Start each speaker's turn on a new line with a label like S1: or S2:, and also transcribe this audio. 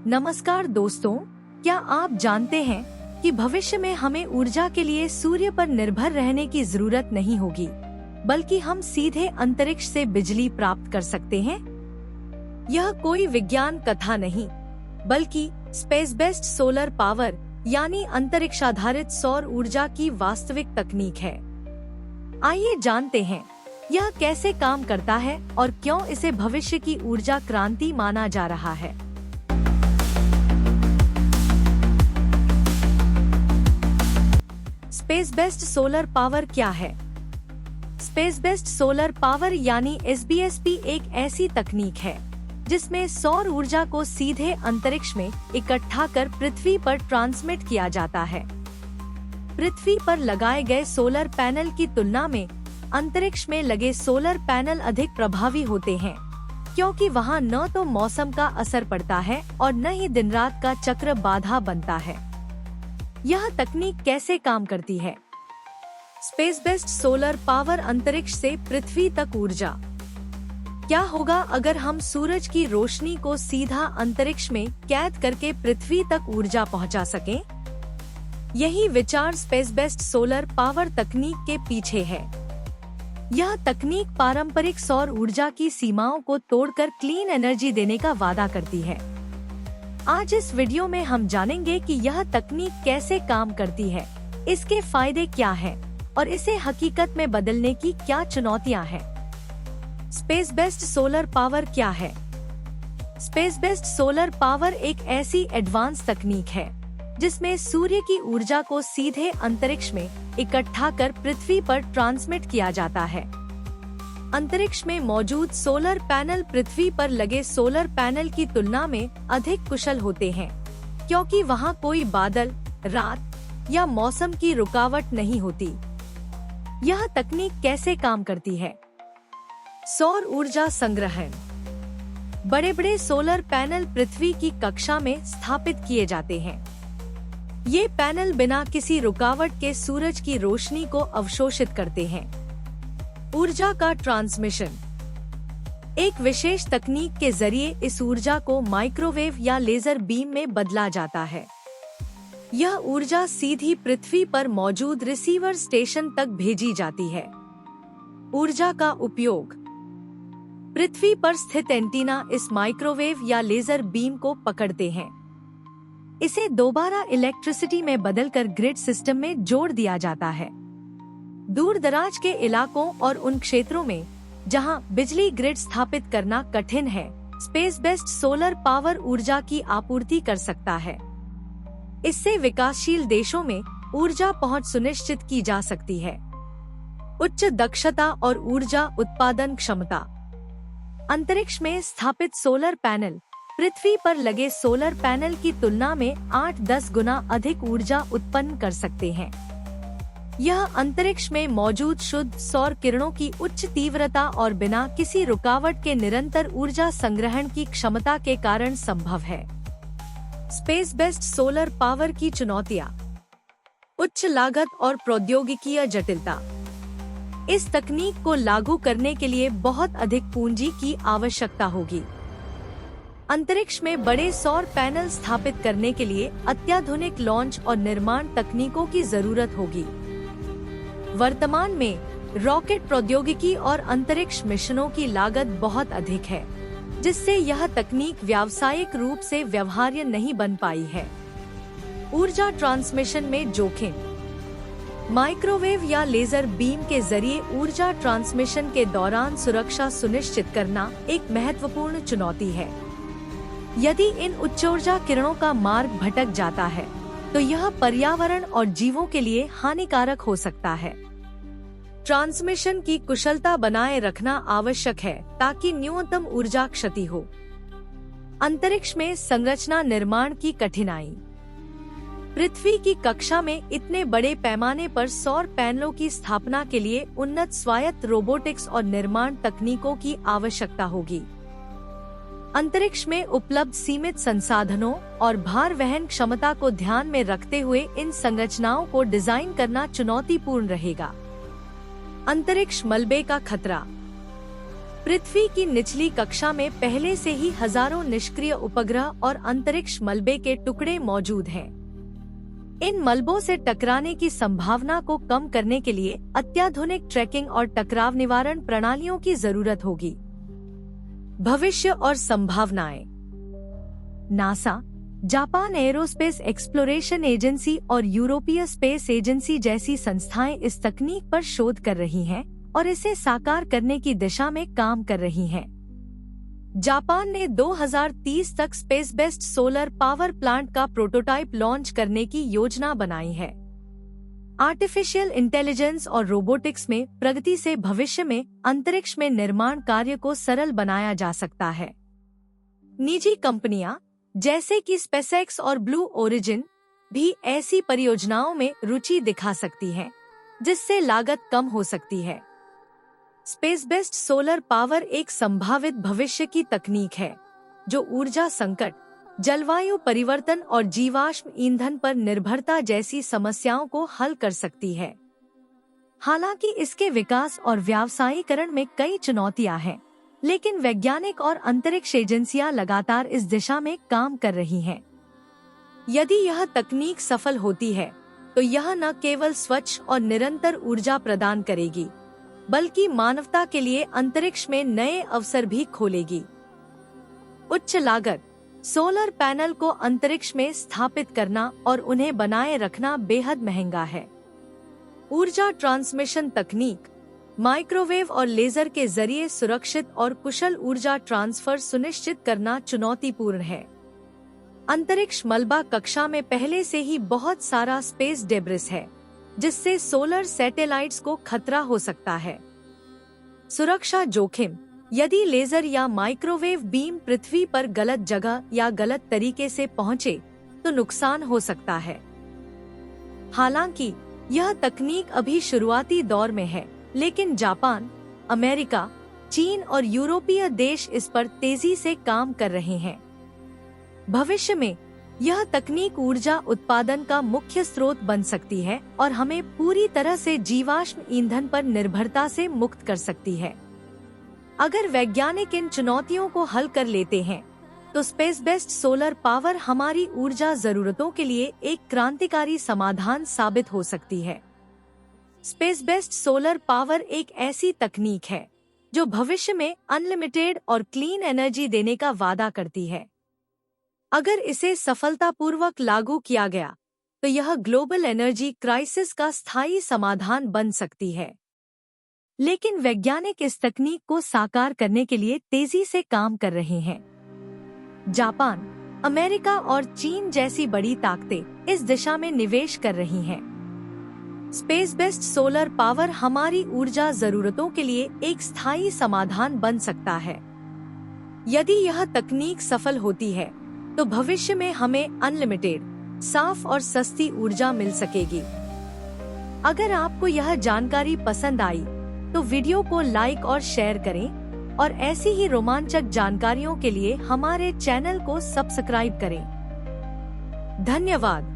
S1: नमस्कार दोस्तों, क्या आप जानते हैं कि भविष्य में हमें ऊर्जा के लिए सूर्य पर निर्भर रहने की जरूरत नहीं होगी, बल्कि हम सीधे अंतरिक्ष से बिजली प्राप्त कर सकते हैं। यह कोई विज्ञान कथा नहीं, बल्कि स्पेस बेस्ड सोलर पावर यानी अंतरिक्षाधारित सौर ऊर्जा की वास्तविक तकनीक है। आइए जानते हैं यह कैसे काम करता है और क्यों इसे भविष्य की ऊर्जा क्रांति माना जा रहा है। स्पेस बेस्ड सोलर पावर क्या है? स्पेस बेस्ड सोलर पावर यानी SBSP एक ऐसी तकनीक है जिसमें सौर ऊर्जा को सीधे अंतरिक्ष में इकट्ठा कर पृथ्वी पर ट्रांसमिट किया जाता है। पृथ्वी पर लगाए गए सोलर पैनल की तुलना में अंतरिक्ष में लगे सोलर पैनल अधिक प्रभावी होते हैं, क्योंकि वहां न तो मौसम का असर पड़ता है और न ही दिन रात का चक्र बाधा बनता है। यह तकनीक कैसे काम करती है? स्पेस बेस्ड सोलर पावर अंतरिक्ष से पृथ्वी तक ऊर्जा। क्या होगा अगर हम सूरज की रोशनी को सीधा अंतरिक्ष में कैद करके पृथ्वी तक ऊर्जा पहुंचा सकें? यही विचार स्पेस बेस्ड सोलर पावर तकनीक के पीछे है। यह तकनीक पारंपरिक सौर ऊर्जा की सीमाओं को तोड़कर क्लीन एनर्जी देने का वादा करती है। आज इस वीडियो में हम जानेंगे कि यह तकनीक कैसे काम करती है, इसके फायदे क्या हैं और इसे हकीकत में बदलने की क्या चुनौतियां हैं। स्पेस बेस्ड सोलर पावर क्या है? स्पेस बेस्ड सोलर पावर एक ऐसी एडवांस तकनीक है जिसमें सूर्य की ऊर्जा को सीधे अंतरिक्ष में इकट्ठा कर पृथ्वी पर ट्रांसमिट किया जाता है। अंतरिक्ष में मौजूद सोलर पैनल पृथ्वी पर लगे सोलर पैनल की तुलना में अधिक कुशल होते हैं, क्योंकि वहां कोई बादल, रात या मौसम की रुकावट नहीं होती। यह तकनीक कैसे काम करती है? सौर ऊर्जा संग्रहण। बड़े बड़े सोलर पैनल पृथ्वी की कक्षा में स्थापित किए जाते हैं। ये पैनल बिना किसी रुकावट के सूरज की रोशनी को अवशोषित करते हैं। ऊर्जा का ट्रांसमिशन। एक विशेष तकनीक के जरिए इस ऊर्जा को माइक्रोवेव या लेजर बीम में बदला जाता है। यह ऊर्जा सीधी पृथ्वी पर मौजूद रिसीवर स्टेशन तक भेजी जाती है। ऊर्जा का उपयोग। पृथ्वी पर स्थित एंटीना इस माइक्रोवेव या लेजर बीम को पकड़ते हैं। इसे दोबारा इलेक्ट्रिसिटी में बदलकर ग्रिड सिस्टम में जोड़ दिया जाता है। दूर दराज के इलाकों और उन क्षेत्रों में जहां बिजली ग्रिड स्थापित करना कठिन है, स्पेस बेस्ड सोलर पावर ऊर्जा की आपूर्ति कर सकता है। इससे विकासशील देशों में ऊर्जा पहुंच सुनिश्चित की जा सकती है। उच्च दक्षता और ऊर्जा उत्पादन क्षमता। अंतरिक्ष में स्थापित सोलर पैनल पृथ्वी पर लगे सोलर पैनल की तुलना में 8-10 गुना अधिक ऊर्जा उत्पन्न कर सकते हैं। यह अंतरिक्ष में मौजूद शुद्ध सौर किरणों की उच्च तीव्रता और बिना किसी रुकावट के निरंतर ऊर्जा संग्रहण की क्षमता के कारण संभव है। स्पेस बेस्ड सोलर पावर की चुनौतियां। उच्च लागत और प्रौद्योगिकीय जटिलता। इस तकनीक को लागू करने के लिए बहुत अधिक पूंजी की आवश्यकता होगी। अंतरिक्ष में बड़े सौर पैनल स्थापित करने के लिए अत्याधुनिक लॉन्च और निर्माण तकनीकों की जरूरत होगी। वर्तमान में रॉकेट प्रौद्योगिकी और अंतरिक्ष मिशनों की लागत बहुत अधिक है, जिससे यह तकनीक व्यावसायिक रूप से व्यवहार्य नहीं बन पाई है। ऊर्जा ट्रांसमिशन में जोखिम। माइक्रोवेव या लेजर बीम के जरिए ऊर्जा ट्रांसमिशन के दौरान सुरक्षा सुनिश्चित करना एक महत्वपूर्ण चुनौती है। यदि इन उच्च ऊर्जा किरणों का मार्ग भटक जाता है, तो यह पर्यावरण और जीवों के लिए हानिकारक हो सकता है। ट्रांसमिशन की कुशलता बनाए रखना आवश्यक है ताकि न्यूनतम ऊर्जा क्षति हो। अंतरिक्ष में संरचना निर्माण की कठिनाई। पृथ्वी की कक्षा में इतने बड़े पैमाने पर सौर पैनलों की स्थापना के लिए उन्नत स्वायत्त रोबोटिक्स और निर्माण तकनीकों की आवश्यकता होगी। अंतरिक्ष में उपलब्ध सीमित संसाधनों और भार वहन क्षमता को ध्यान में रखते हुए इन संरचनाओं को डिजाइन करना चुनौतीपूर्ण रहेगा। अंतरिक्ष मलबे का खतरा। पृथ्वी की निचली कक्षा में पहले से ही हजारों निष्क्रिय उपग्रह और अंतरिक्ष मलबे के टुकड़े मौजूद हैं। इन मलबों से टकराने की संभावना को कम करने के लिए अत्याधुनिक ट्रैकिंग और टकराव निवारण प्रणालियों की जरूरत होगी। भविष्य और संभावनाएं। NASA, Japan aerospace exploration agency और यूरोपीय स्पेस एजेंसी जैसी संस्थाएं इस तकनीक पर शोध कर रही हैं और इसे साकार करने की दिशा में काम कर रही हैं। जापान ने 2030 तक space based solar power plant का प्रोटोटाइप लॉन्च करने की योजना बनाई है। आर्टिफिशियल इंटेलिजेंस और रोबोटिक्स में प्रगति से भविष्य में अंतरिक्ष में निर्माण कार्य को सरल बनाया जा सकता है। निजी कंपनियां जैसे कि स्पेसएक्स और ब्लू ओरिजिन भी ऐसी परियोजनाओं में रुचि दिखा सकती हैं, जिससे लागत कम हो सकती है। स्पेस बेस्ड सोलर पावर एक संभावित भविष्य की तकनीक है, जो ऊर्जा संकट, जलवायु परिवर्तन और जीवाश्म ईंधन पर निर्भरता जैसी समस्याओं को हल कर सकती है। हालांकि इसके विकास और व्यावसायीकरण में कई चुनौतियां हैं, लेकिन वैज्ञानिक और अंतरिक्ष एजेंसियां लगातार इस दिशा में काम कर रही हैं। यदि यह तकनीक सफल होती है, तो यह न केवल स्वच्छ और निरंतर ऊर्जा प्रदान करेगी, बल्कि मानवता के लिए अंतरिक्ष में नए अवसर भी खोलेगी। उच्च लागत। सोलर पैनल को अंतरिक्ष में स्थापित करना और उन्हें बनाए रखना बेहद महंगा है। ऊर्जा ट्रांसमिशन तकनीक, माइक्रोवेव और लेजर के जरिए सुरक्षित और कुशल ऊर्जा ट्रांसफर सुनिश्चित करना चुनौतीपूर्ण है। अंतरिक्ष मलबा कक्षा में पहले से ही बहुत सारा स्पेस डेब्रिस है, जिससे सोलर सैटेलाइट्स को खतरा हो सकता है। सुरक्षा जोखिम। यदि लेजर या माइक्रोवेव बीम पृथ्वी पर गलत जगह या गलत तरीके से पहुंचे, तो नुकसान हो सकता है। हालांकि यह तकनीक अभी शुरुआती दौर में है, लेकिन जापान, अमेरिका, चीन और यूरोपीय देश इस पर तेजी से काम कर रहे हैं। भविष्य में यह तकनीक ऊर्जा उत्पादन का मुख्य स्रोत बन सकती है और हमें पूरी तरह से जीवाश्म ईंधन पर निर्भरता से मुक्त कर सकती है। अगर वैज्ञानिक इन चुनौतियों को हल कर लेते हैं, तो स्पेस बेस्ड सोलर पावर हमारी ऊर्जा जरूरतों के लिए एक क्रांतिकारी समाधान साबित हो सकती है। स्पेस बेस्ड सोलर पावर एक ऐसी तकनीक है जो भविष्य में अनलिमिटेड और क्लीन एनर्जी देने का वादा करती है। अगर इसे सफलतापूर्वक लागू किया गया, तो यह ग्लोबल एनर्जी क्राइसिस का स्थायी समाधान बन सकती है। लेकिन वैज्ञानिक इस तकनीक को साकार करने के लिए तेजी से काम कर रहे हैं। जापान, अमेरिका और चीन जैसी बड़ी ताकतें इस दिशा में निवेश कर रही हैं। स्पेस बेस्ड सोलर पावर हमारी ऊर्जा जरूरतों के लिए एक स्थायी समाधान बन सकता है। यदि यह तकनीक सफल होती है, तो भविष्य में हमें अनलिमिटेड, साफ और सस्ती ऊर्जा मिल सकेगी। अगर आपको यह जानकारी पसंद आई, तो वीडियो को लाइक और शेयर करें और ऐसी ही रोमांचक जानकारियों के लिए हमारे चैनल को सब्सक्राइब करें। धन्यवाद।